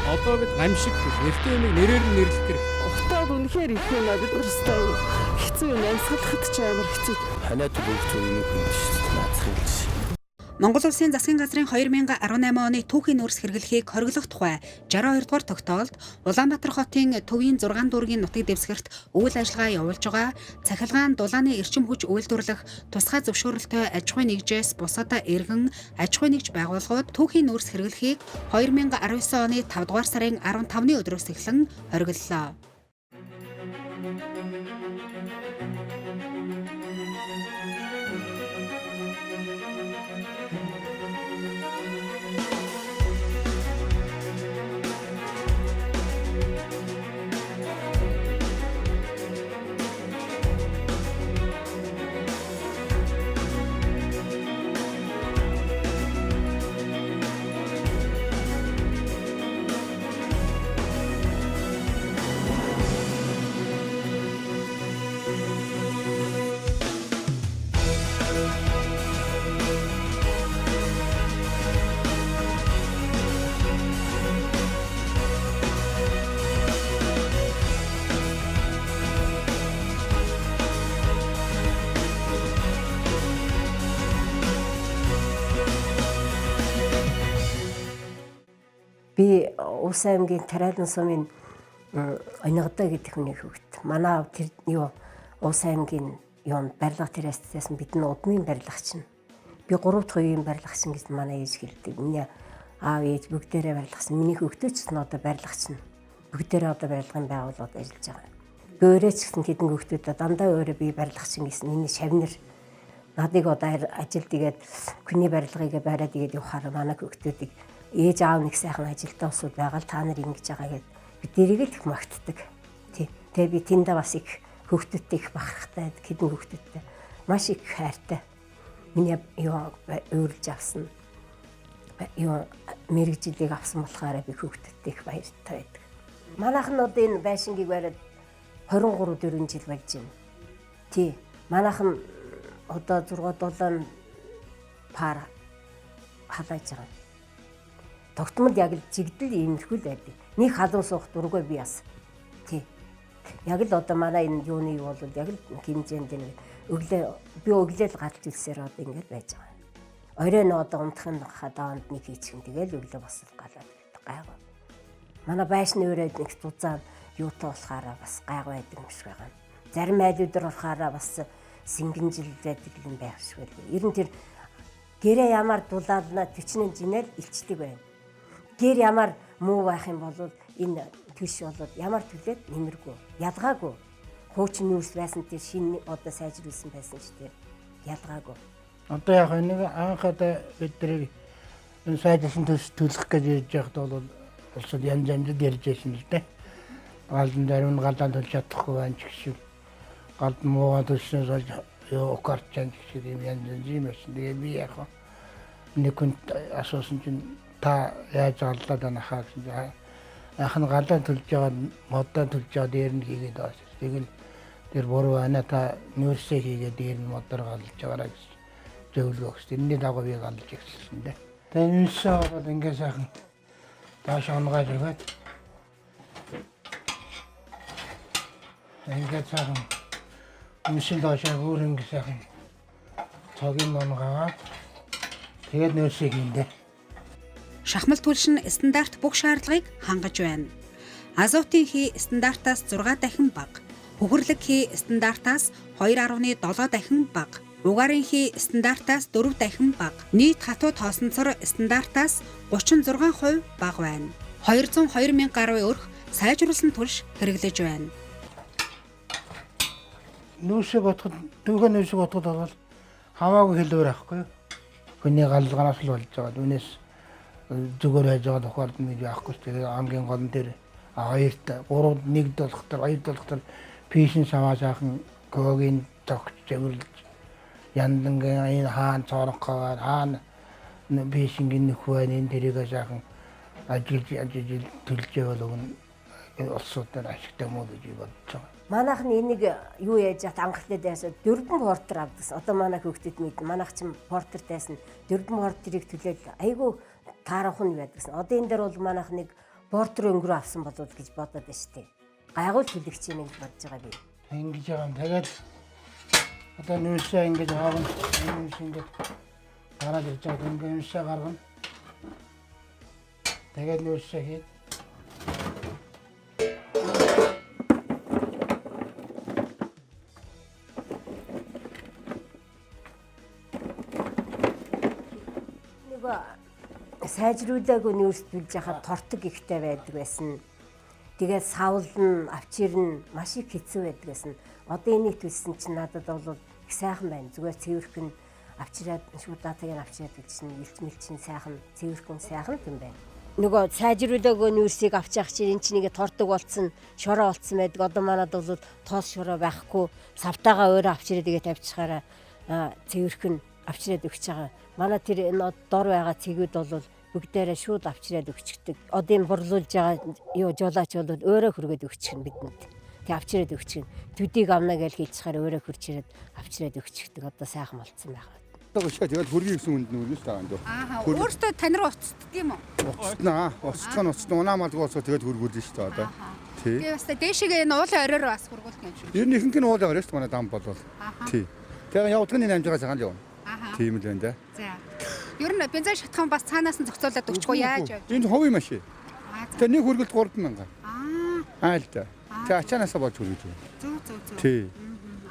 Одоо бид гамшиг нэртэй юмыг нэрээр нь нэрлэх хэрэгтэй. Утаад үнэхээр их юм аа бид нар өстой хэцүү юм амьсгалахад ч амар хэцүү. Ханаа төлөвлөж байгаа юм хүн шүү дээ. Наацхан л шүү. Монгол Улсын засгийн газрын 2018 оны түүхийн нүүрс хэрэглэхийг хориглох тухай 62 дугаар тогтоолд Улаанбаатар хотын төвийн 6 дүүргийн нутаг дэвсгэрт үйл ажиллагаа явуулж байгаа цахилгаан дулааны эрчим хүч үйлдвэрлэх тусгай зөвшөөрөлтөй аж ахуйн нэгжээс бусад эргэн аж ахуйн нэгж байгууллагууд түүхийн нүүрс хэрэглэхийг 2019 оны 5 дугаар сарын 15-ны өдрөөс эхлэн хориглолоо. Би Улс аймгийн Тариалан сумын Онигдоо гэдэг хүний хүүхэд. Манай тэр Улс аймгийн барилга тэрээсээс бидний удмын барилгач чинь. Би 3 дахь үеийн барилгач гэж манай ээж хэлдэг. Миний аав ээж бүгдээрээ барилгасан. Миний хүүхдээ ч гэсэн одоо барилгач нь. Бүгдээрээ одоо барилгын байгууллагад ажиллаж байгаа. Би өөрөө ч гэсэн хэдэн хүүхдүүдэд дандаа өөрөө би барилгач гэсэн миний шавнар надыг одоо ажил тэгээд хүний барилгыг бариад игээд явахаар манай хүүхдүүдийг ээж аав нэг сайхан ажилтаа усуд байгаа л та нар ингэж байгаа гэд бид дэрийг л их магтдаг. Тий. Тэгээ би тэндээ бас их хүүхдүүдтэй их бахархтай, хэдэн хүүхдүүдтэй маш их хайртай. Миний өөрлөж авсан мэрэгжилийг авсан болохоор би хүүхдүүдтэй их баяртай байдаг. Манайхан одоо энэ байшингийг бариад 23-4 жил болж байна. Тий. Манайхан одоо 6-7 пар халааж байгаа. Тогтмол яг л жигдэл иймэрхүү л байдаг. Нэг халуун суух дургүй би бас. Тий. Яг л одоо манай энэ юуны бол яг л хэмжээнд нэг өглөөл гадж үлсээр одоо ингэж байж байгаа. Оройн одоо унтахын хадаанд нэг хийчихэн тэгэл өглөө бас галаад гайгүй. Манай байшны өрөөд нэг зузаан юутай болохаараа бас гайгүй байдаг юм шиг байгаа. Зарим айлуудаар болохаараа бас сингэнжил байдаг юм байх шиг байлгүй. Ер нь тэр гэрээ ямар дулаална төчнэн жинэл илчдэг байна. Гэр ямар муу байх юм бол энэ төш болоод ямар төлөөд нэмэргүй, ялгаагүй. Хуучин нүүрс байсан тэр шинэ одоо сайжруулсан байсан ч тэр ялгаагүй. Одоо яг нэг анхада бидний энэ сайжруулсан төш төлөх гэж ярьж байхад бол улсад янз янзд ярьж байсан л дээ. Галдан зарим нь галдан төлж чадахгүй байна ч гэсэн галдан муугаа төлснөөс болж окарчан гэсэн юм янз юм байсан. Тэгээ би яг нэг хүн асуусан чинь та яаж галлаад анахаа гэсэн. Анх нь галаа төлж байгаа модоо төлж байгаа дээр нь хийгээд байна. Тэгэл тэр буруу байна та нүүрсээ хийгээд дээр нь модоор галж байгаараа гэсэн зөвлөгөө өгсөн. Тэрний дагуу би галж ирсэн дээ. Тэгээ нүүрсээ бол ингээ сайхан тааш онгойж өгөөд ингээ сайхан нүүрсийн доошоо бүр ингээ сайхан цагийн онгойгаа тэгээд нүүрсээ хийндээ. Шахмал түлшин стандарт бүх шаардлагыг хангаж байна. Азотын хий стандартаас 6 дахин бага, хөхөрлөг хий стандартаас 2.7 дахин бага, угаарын хий стандартаас 4 дахин бага, нийт хатуу тоосонцор стандартаас 36% бага байна. 202,000 гаруй өрх сайжруулсан түлш хэрэглэж байна. Нүүрсээ бодоход түүхэн нүүрсээ бодоход бол хамаагүй хэлбэр авахгүй. Хүний галгалгаас л болж байгаа. Үүнээс зүгээр байж байгаа тохиолдол нэг яахгүй. Тэгээ хамгийн гол нь тэр хоёрт 3-1 долохтор 2 долохтор пишин саваа сайхан гогийн тогч зөвлөж яндангийн энэ хаан цоронхоор хаан пишингийн нөхөө энэ тэрийг сайхан ажил төлж явал өгнө улсуудаар ашигтай муу гэж бодож байгаа. Манайх нь энийг юу яаж анхлаад яасаа 4 портер авдагсан. Одоо манай хүүхдэд мэд манайх ч портер тайсан 4 портерийг төлөөл айгүй таарах нь байдагсан. Одоо энэ дээр бол манайх нэг бордор өнгөрөө авсан болов гэж бодоод байна шүү дээ. Гайгуул төлөгч юм гэж бодож байгаа би. Ингэж байгаа юм. Тэгээд одоо нүүсээ ингэж аавна. Нүүс ингэж гараад ирж байгаа. Ингээ нүүсээ гаргана. Тэгээд нүүсээ хэд. Сайжруулаагүй нүүрсдүүлж яхад тортог ихтэй байдаг байсан. Тэгээд савлна, авчирна, маш их хэцүү байдаг байсан. Одоо энийг төлсөн чинь надад бол их сайхан байна. Зүгээр цэвэрхэн авчираад шуудаатыг авчираад гэж чинь илчмэл чинь сайхан, цэвэрхэн сайхан юм байна. Нөгөө сайжруулаагүй нүүрсийг авч явах чинь энэ чинь нэг тортог болцсон, шороо болцсон байдаг. Одоо манад бол тоос шороо байхгүй, савтаагаа өөрөө авчираад игээ тавьчихаараа цэвэрхэн авчираад өгч байгаа. Манай тэр энэ дор байгаа цэгүүд бол бүгдээрээ шууд авчираад өгчдөг. Одоо энэ борлуулж байгаа юу жолооч бол өөрөө хүргээд өгчих нь бидэнд. Тэг авчираад өгчих нь. Төдийг авна гэж хэлчихээр өөрөө хурж ирээд авчираад өгчдөг. Одоо сайхан болцсон байгаа. Одоо тэгээд хөргийн гэсэн үнд нүрнэс таагаад. Аа өөртөө тань руу уцтдаг юм уу? Уцтнаа. Уцтган унаамалгуусаа тэгээд хөргүүлнэ шүү дээ одоо. Тий. Тэгээ бас дэшигээ энэ уулын оройроо бас хургуулах юм шиг. Ер нь ихэнх нь уулаа орой шүү дээ манай дам болвол. Тий. Тэгээ явуулгын амжгаа цагаан явна. Тийм л байна да. За. Ер нь бензин шатхан бас цаанаас нь зохицуулаад өгчихгүй яаж вэ? Энд ховын машин. Тэгээ нэг хөргөлд 3000. Аа л да. Тэгээ ачаанаасаа болж хөргөж байна. Зөө. Тий.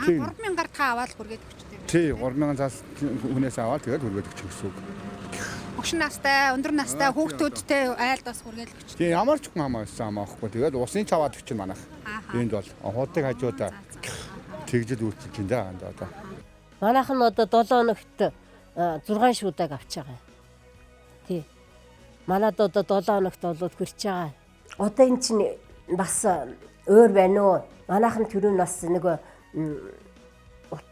3000-аар та аваад хүргээд өгчтэй. Тий, 3000 цаас хүнээс аваад тэгээд хүргээд өгчих гэсэн үг. Өгшин настай, өндөр настай хүүхдүүдтэй айлд бас хүргээд өгч. Тий, ямар ч хүн хамаасан амаахгүй. Тэгээд усын чаваад өгч манах. Энд бол хуудыг хажуудаа тэгжэл үйлчилж байна да одоо. Манайхан одоо 7 өнөخت 6 шуудаг авч байгаа. Тий. Манад одоо 7 өнөخت болоод хөрч байгаа. Одоо эн чинь бас өөр байна уу? Манайхан төрөө нас нэг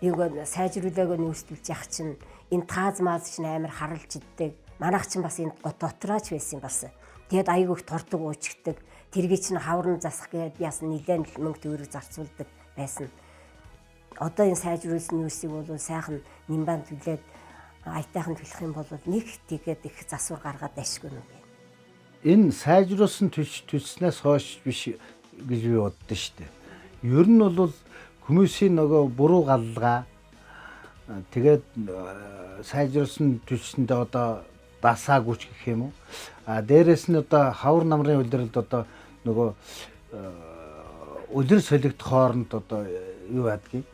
юу сайжруулаагүй нүүрсдүүлж явах чинь энэ тааз мааз чинь амар харалж иддэг. Манайх чинь бас энэ дотрооч байсан бас. Тэгээд айгүйх тордог уучдаг. Тэргийг чинь хаврын засах гээд яасан нилээн мөнгө төгрөг зарцуулдаг байсан. Одоо энэ сайжруулсан нүүрсийг бол сайхан нимбан түлээд айтайхан төлөх юм бол нэг тэгээд их засвар гаргаад ашгүй юм байна. Энэ сайжруулсан төлснөөс хойш биш гэж би боддоо шүү дээ. Ер нь бол хүмүүсийн нөгөө буруу галлага тэгээд сайжруулсан төлсөндөө одоо дасаагүйч гэх юм уу. Дээрээс нь одоо хавар намрын үлрэлд одоо нөгөө үлэр солигдох хооронд одоо юу яадгийг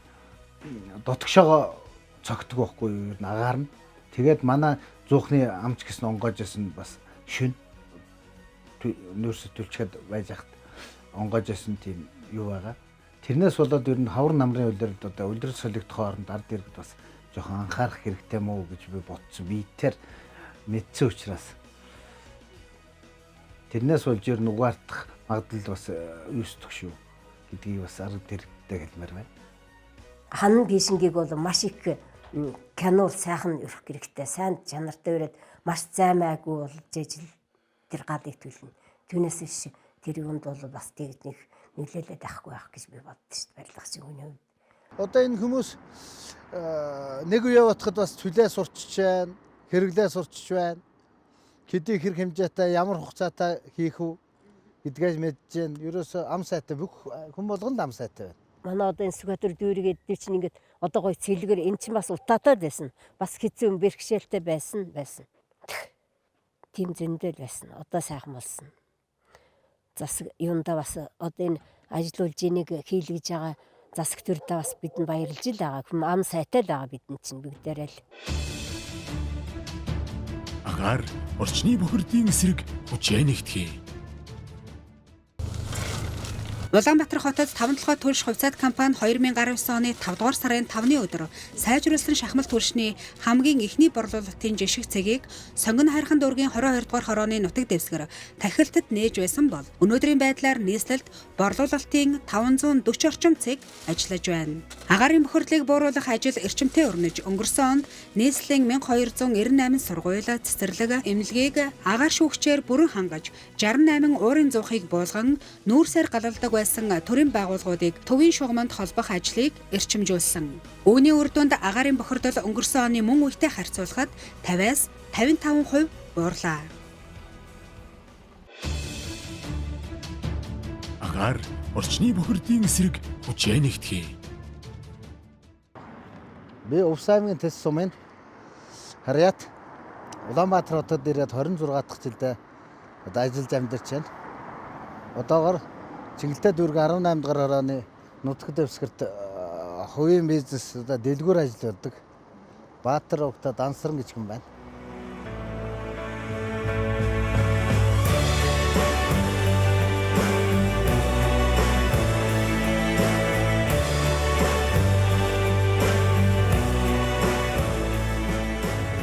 дотгошоогоо цогтөг байхгүй юу ер нь агаарна. Тэгээд манай зуухны амч гэсэн онгоожсэн бас шүн нүүрс төлчгээд байж хат онгоожсэн тийм юу байгаа. Тэрнээс болоод ер нь хавар намрын үлрэлд одоо үлрэл солигдох хооронд ард иргэд бас жоохон анхаарах хэрэгтэй мүү гэж би бодсон. Биетээр мэдсэн учраас тэрнээс болж ер нь угаартах магадлал бас үүсдэг шүү гэдгийг бас ард иргэдтэй хэлмээр байна. Хан гişингийг бол маш их кинор сайхан өрөх хэрэгтэй. Сайн чанартай өрөөд маш займаагүй болж ижил тэр гадыг төлнө. Түүнээс биш тэр юунд бол бас тэгж нэг нөлөөлөд авахгүй байх гэж би боддоо шүү дээ. Барилгач хүний хувьд. Одоо энэ хүмүүс нэг үе явахад бас төлөө сурчиж байна, хэрэглээ сурчиж байна. Хэдий хэрэг хэмжээтэй ямар хугацаатай хийх үү гэдгээс мэдж байна. Ерөөсөө ам сайтай бүх хүн болгонд ам сайтай байна. Манай одоо энэ сүгатөр дүүргээд чинь ингээд одоо гой цэлгэр эн чинь бас утаатай байсан. Бас хэцүү бэрхшээлтэй байсан. Тим зөндөл байсан. Одоо сайхан болсон. Засаг юунда бас одоо энэ ажиллуулж энийг хийлгэж байгаа засаг төрдөө бас бидэнд баярлж л байгаа. Хүм ам сайтай л байгаа бидэнд чинь бүгдээрээ л. Агаар орчны бохирдын эсрэг хүчээ нэгтгэе. Улаанбаатар хотод 5-7 түлш хувьцаат компани 2019 оны 5 дугаар сарын 5-ны өдөр сайжруулсан шахмал түлшний хамгийн ихний борлуулалтын жишг цэгийг сонгон хайрхан дүүргийн 22 дугаар хорооны нутаг дэвсгэр тахилтад нээж байсан бол өнөөдрийн байдлаар нийслэлд борлуулалтын 540 орчим цэг ажиллаж байна. Агаарын бохирдлыг бууруулах ажил эрчимтэй өрнөж өнгөрсөн онд нийслэлийн 1298 сургууль, цэцэрлэг, эмнэлгийг агаар шүүгчээр бүрэн хангаж 68 уурын зуухыг буулган нүүрсээр галалдаг байсан төрийн байгууллагуудыг төвийн шугамд холбох ажлыг эрчимжүүлсэн. Үүний үр дүнд агаарын бохирдол өнгөрсөн оны мөн үетэй харьцуулахад 50-аас 55% буурлаа. Агаар орчны бохирдын эсрэг хүчээ нэгтгэе. Би Увс аймгийн Тэс сумын Харьяат Улаанбаатар хотод ирээд 26 дахь жилдээ одоо ажиллаж амьдарч байна. Одоогоор Чиглэлтэй дүүрэг 18 дугаар хорооны нутаг дэвсгэрт хувийн бизнес одоо дэлгүүр ажил явуулдаг Баатар Угта Дансран гэж хүн байна.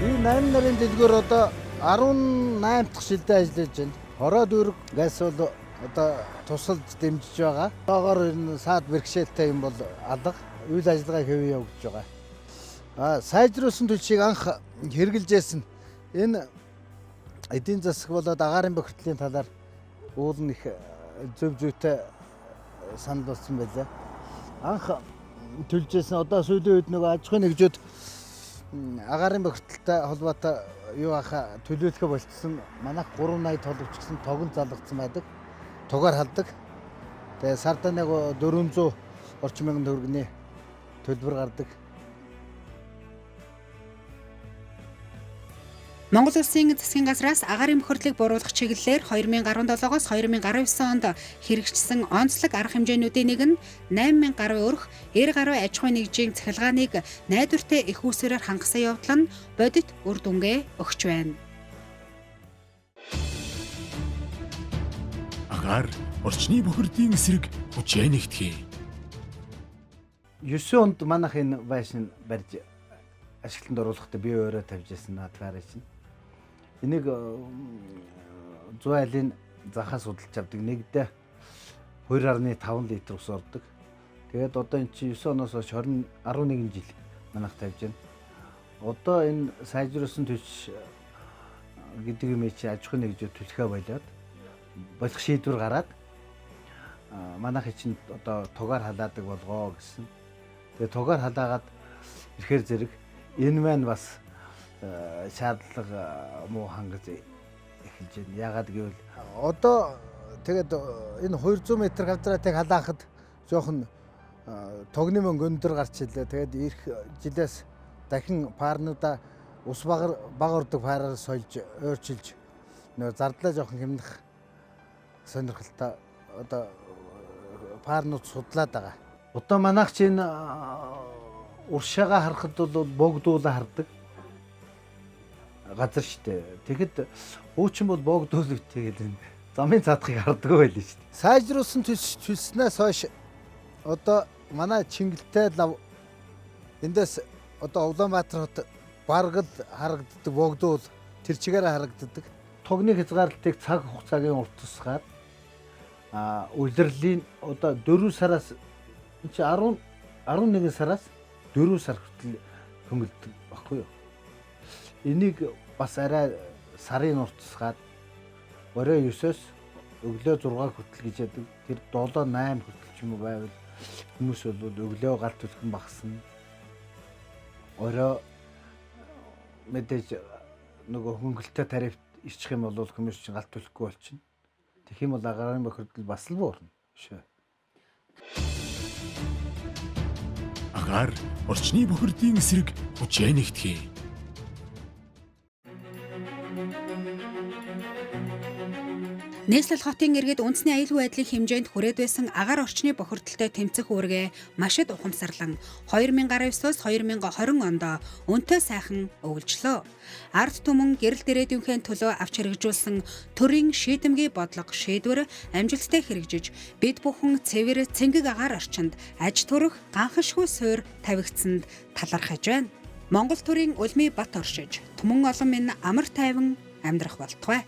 Би 8 нарын дэлгүүр одоо 18 дахь жилдээ ажиллаж байна. Хороо дүүрэг газ бол одоо тусалж дэмжиж байгаа. Одоогоор энэ саад бэрхшээлтэй юм бол алга үйл ажиллагаа хэвээ явагдаж байгаа. Сайжруулсан төлшийг анх хэрэгжилжсэн энэ эдийн засаг болоод агаарын бохирдлын талаар уул нь их зөв зүйтэй санал болсон байлаа. Анх төлжсэн одоо сүүлийн үед нөгөө аж ахуйн нэгжүүд агаарын бохирдолтой холбоотой юу аха төлөвлөхө болчихсон. Манайх 380 толовчсон тогон залгацсан байдаг. Тугаар халдаг. Тэгээ сарда нэг 400 орчим мянган төгрөгийн төлбөр гардаг. Монгол Улсын засгийн газраас агаарын бохирдлыг бууруулах чиглэлээр 2017-оос 2019 онд хэрэгжсэн онцлог арга хэмжээнүүдийн нэг нь 8,000 гаруй өрх, 90 гаруй аж ахуйн нэгжийн цахилгааныг найдвартай их үүсвэрээр хангасан явдал нь бодит үр дүнгээ өгч байна. Агаар орчны бохирдын эсрэг хүчээ нэгтгэе. 9 онд манайх энэ байшин барьж ашиглалтанд оруулахдаа би өөрөө тавьж ирсэн наадгаараа чинь. Энийг 100 айлын захаас судалж авдаг. Нэгдээ 2.5 литр ус ордог. Тэгээд одоо эн чинь 9 оноос хойш 11 жил манайх тавьж байна. Одоо энэ сайжруулсан төлш гэдэг юм чи аж ахуйн нэгжүүд төлөхөө болоод болох шийдвэр гараад манайх чинь одоо тугаар халаадаг болгоо гэсэн. Тэгээ тугаар халаагаад ирэхээр зэрэг энэ маань бас шаардлага муу хангаж эхэлж байна. Яагаад гэвэл одоо тэгээд энэ 200 м квадратыг халаахад жоохон тогны мөнгө өндөр гарч ирлээ. Тэгээд эх жилээс дахин парнуудаа ус баг ордог параар сольж ойрчилж нөө зардлаа жоохон хэмнэх сонирхолтой одоо парнууд судлаад байгаа. Одоо манайх чинь уршаага харахад бол богдуулаа хардаг газар штэ. Тэгэхэд уучин бол богдуул үтэй гэдэг замын цаадахыг харддаг байлээ штэ. Сайжруулсан төлснөөс хойш одоо манай Чингэлтэй лав эндээс одоо Улаанбаатар хот баргал харагддаг богдуул тэр чигээрээ харагддаг. Тогны хязгаарлалтыг цаг хугацаагийн урт тусгаад улирлийн одоо 4 сараас чи 11 сараас 4 сар хүртэл хөнгөлдөг баггүй юу. Энийг бас арай сарын урт тусгаад орой 9-оос өглөө 6 хүртэл гэж яадаг. Тэр 7-8 хүртэл ч юм уу байвал хүмүүс бол өглөө галт төлхөн багасна. Орой мэдээж нөгөө хөнгөлтэй тариф ирчих юм бол хүмүүс чинь галт төлөхгүй болчихно. Тэгэх юм бол агаарын бохирдол бас л буурна шүү. Агаар орчны бохирдын эсрэг хүчээ нэгтгэе. Нийслэл хотын иргэд үндэсний аюулгүй байдлын хэмжээнд хүрээд байсан агаар орчны бохирдолтой тэмцэх үүргээ маш их ухамсарлан 2019-оос 2020 онд өнтөө сайхан өвлжлөө. Ард түмэн гэрэл дээрээдийнхээ төлөө авч хэрэгжүүлсэн төрийн шийдэмгий бодлого шийдвэр амжилттай хэрэгжиж бид бүхэн цэвэр цэнгэг агаар орчинд аж төрөх ганхашгүй суурь тавигдсанд талархаж байна. Монгол төрийн улмыг бат оршиж, түмэн олон минь амар тайван амьдрах болтугай.